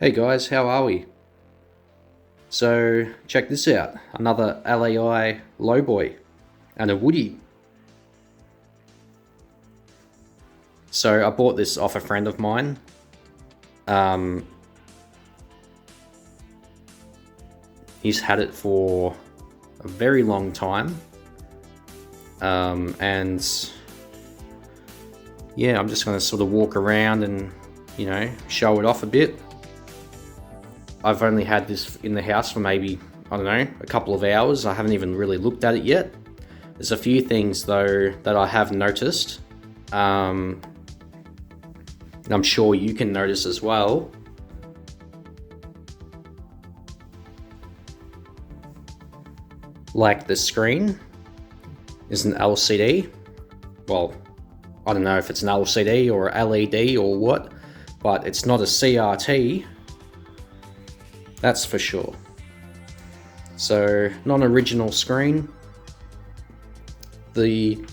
Hey guys, how are we? So check this out, another LAI Lowboy and a Woody. So I bought this off a friend of mine. He's had it for a very long time. And yeah, I'm just going to sort of walk around and, show it off a bit. I've only had this in the house for maybe, I don't know, a couple of hours. I haven't even really looked at it yet. There's a few things though that I have noticed. I'm sure you can notice as well. Like the screen is an LCD. Well, I don't know if it's an LCD or LED or what, but it's not a CRT. That's for sure. So, non-original screen. The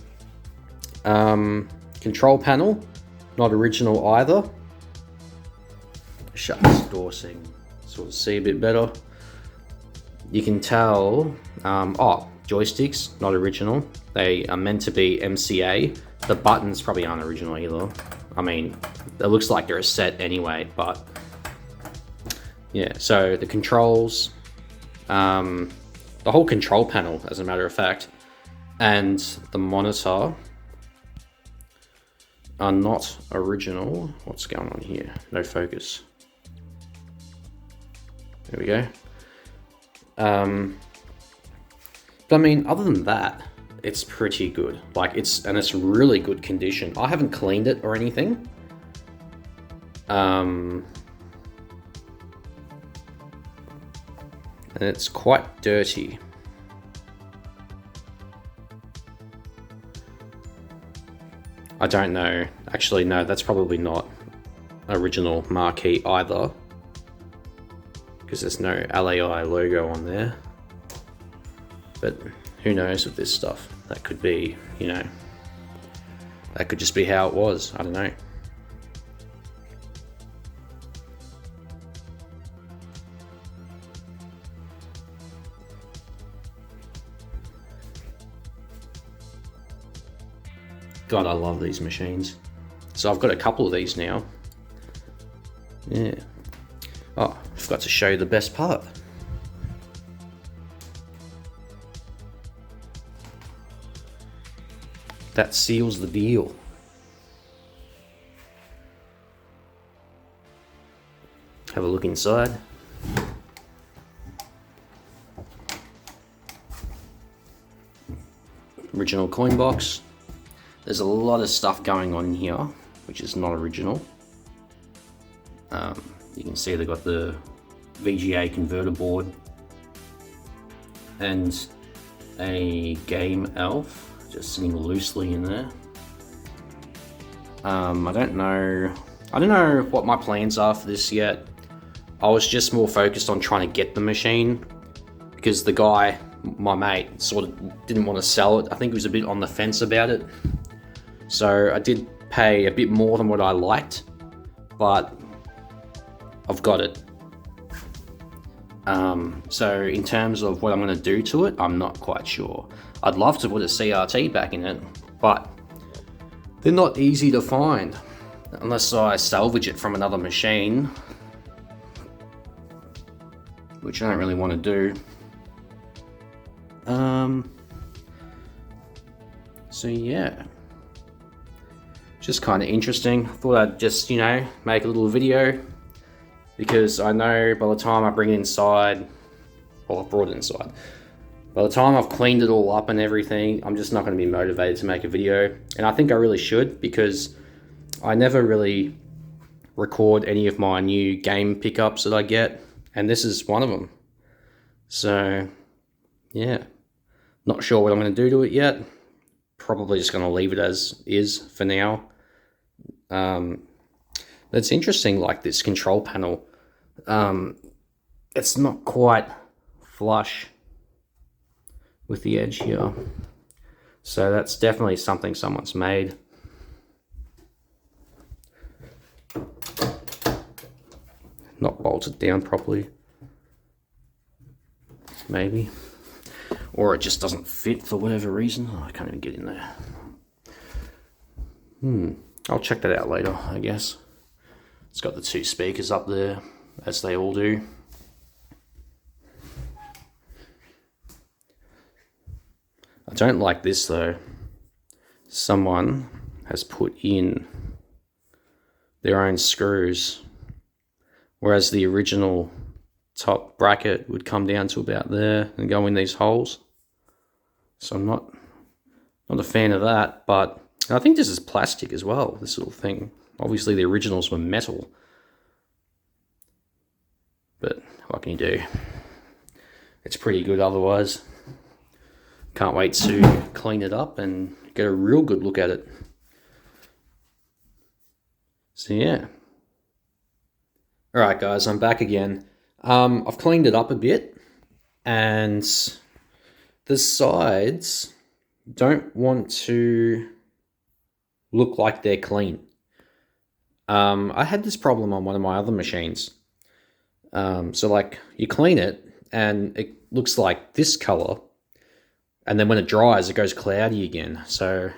control panel, not original either. Shut this door so you can sort of see a bit better. You can tell, joysticks, not original. They are meant to be MCA. The buttons probably aren't original either. I mean, it looks like they're a set anyway, but yeah, so the controls, the whole control panel, as a matter of fact, and the monitor are not original. What's going on here? No focus. There we go. But I mean, other than that, it's pretty good. Like it's really good condition. I haven't cleaned it or anything. And it's quite dirty. I don't know. Actually, no, that's probably not original marquee either, because there's no LAI logo on there. But who knows with this stuff? That could be, that could just be how it was. I don't know. God, I love these machines. So I've got a couple of these now. Yeah. Oh, I forgot to show you the best part. That seals the deal. Have a look inside. Original coin box. There's a lot of stuff going on in here, which is not original. You can see they've got the VGA converter board and a Game Elf just sitting loosely in there. I don't know what my plans are for this yet. I was just more focused on trying to get the machine because the guy, my mate, sort of didn't want to sell it. I think he was a bit on the fence about it. So I did pay a bit more than what I liked, but I've got it. So in terms of what I'm going to do to it, I'm not quite sure. I'd love to put a CRT back in it, but they're not easy to find unless I salvage it from another machine, which I don't really want to do. So yeah, just kind of interesting. Thought I'd just, make a little video, because I know by the time I bring it inside, well, I've brought it inside. By the time I've cleaned it all up and everything, I'm just not going to be motivated to make a video. And I think I really should, because I never really record any of my new game pickups that I get, and this is one of them. So yeah, not sure what I'm going to do to it yet. Probably just going to leave it as is for now. But it's interesting, like this control panel. It's not quite flush with the edge here. So that's definitely something someone's made. not bolted down properly. Maybe. Or it just doesn't fit for whatever reason. Oh, I can't even get in there. I'll check that out later, I guess. It's got the 2 speakers up there, as they all do. I don't like this though. Someone has put in their own screws, whereas the original top bracket would come down to about there and go in these holes. So I'm not a fan of that, but I think this is plastic as well, this little thing. Obviously the originals were metal, but what can you do? It's pretty good otherwise. Can't wait to clean it up and get a real good look at it. So yeah. Alright guys, I'm back again. I've cleaned it up a bit, and the sides don't want to look like they're clean. I had this problem on one of my other machines. So like you clean it and it looks like this color, and then when it dries it goes cloudy again. So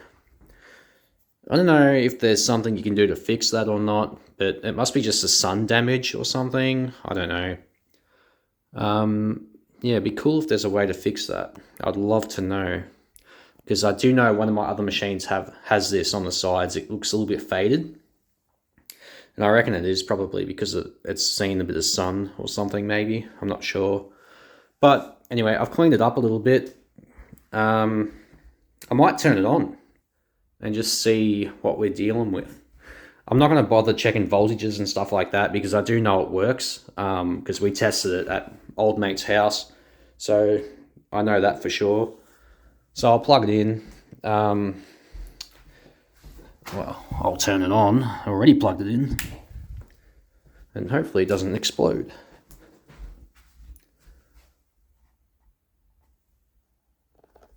I don't know if there's something you can do to fix that or not, but it must be just a sun damage or something. I don't know. Yeah, it'd be cool if there's a way to fix that. I'd love to know, because I do know one of my other machines has this on the sides. It looks a little bit faded, and I reckon it is probably because it's seen a bit of sun or something, maybe. I'm not sure. But anyway, I've cleaned it up a little bit. I might turn it on and just see what we're dealing with. I'm not going to bother checking voltages and stuff like that, because I do know it works, because we tested it at old mate's house, so I know that for sure. So I'll plug it in. Well, I'll turn it on. I already plugged it in, and hopefully it doesn't explode.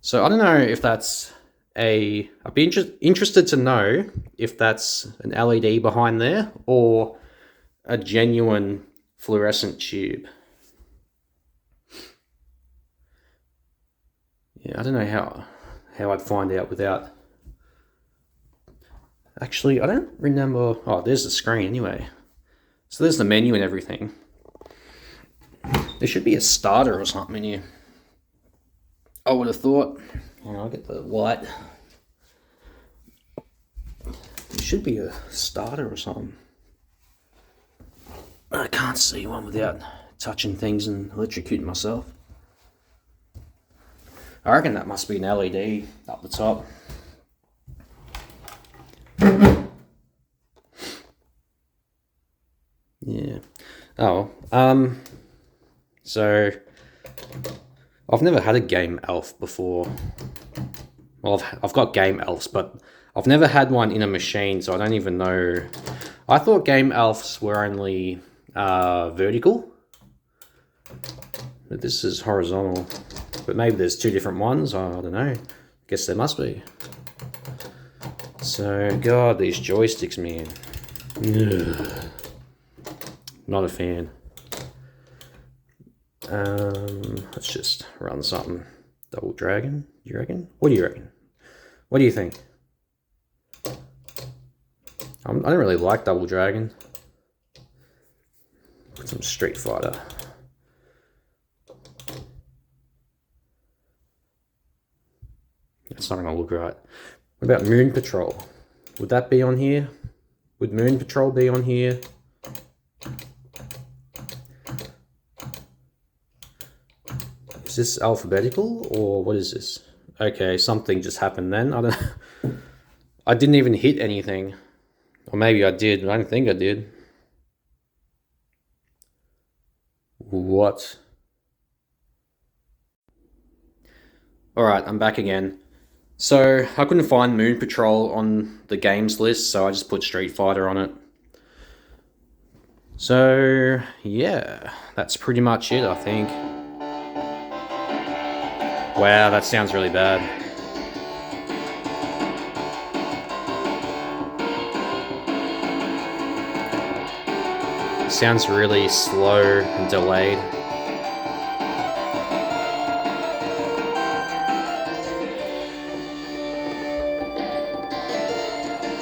So I don't know if that's I'd be interested to know if that's an LED behind there or a genuine fluorescent tube. Yeah, I don't know how I'd find out without... Actually, I don't remember... Oh, there's the screen anyway. So there's the menu and everything. There should be a starter or something in here. I would have thought... I'll get the light. There should be a starter or something. I can't see one without touching things and electrocuting myself. I reckon that must be an LED up the top. Yeah. Oh, so I've never had a Game Elf before. Well, I've got Game Elves, but I've never had one in a machine, so I don't even know. I thought Game Elves were only vertical, but this is horizontal. But maybe there's 2 different ones. I don't know. Guess there must be. So, God, these joysticks, man. Ugh. Not a fan. Let's just run something. Double Dragon, you reckon? What do you reckon? What do you think? I don't really like Double Dragon. Put some Street Fighter. That's not going to look right. What about Moon Patrol? Would that be on here? Would Moon Patrol be on here? Is this alphabetical, or what is this? Okay, something just happened then. I didn't even hit anything. Or maybe I did, but I don't think I did. What? Alright, I'm back again. So, I couldn't find Moon Patrol on the games list, so I just put Street Fighter on it. So, yeah, that's pretty much it, I think. Wow, that sounds really bad. It sounds really slow and delayed.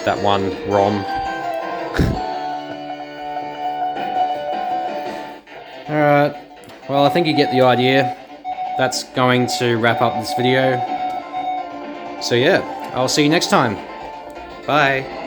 That one ROM. Alright, well I think you get the idea. That's going to wrap up this video. So yeah, I'll see you next time. Bye.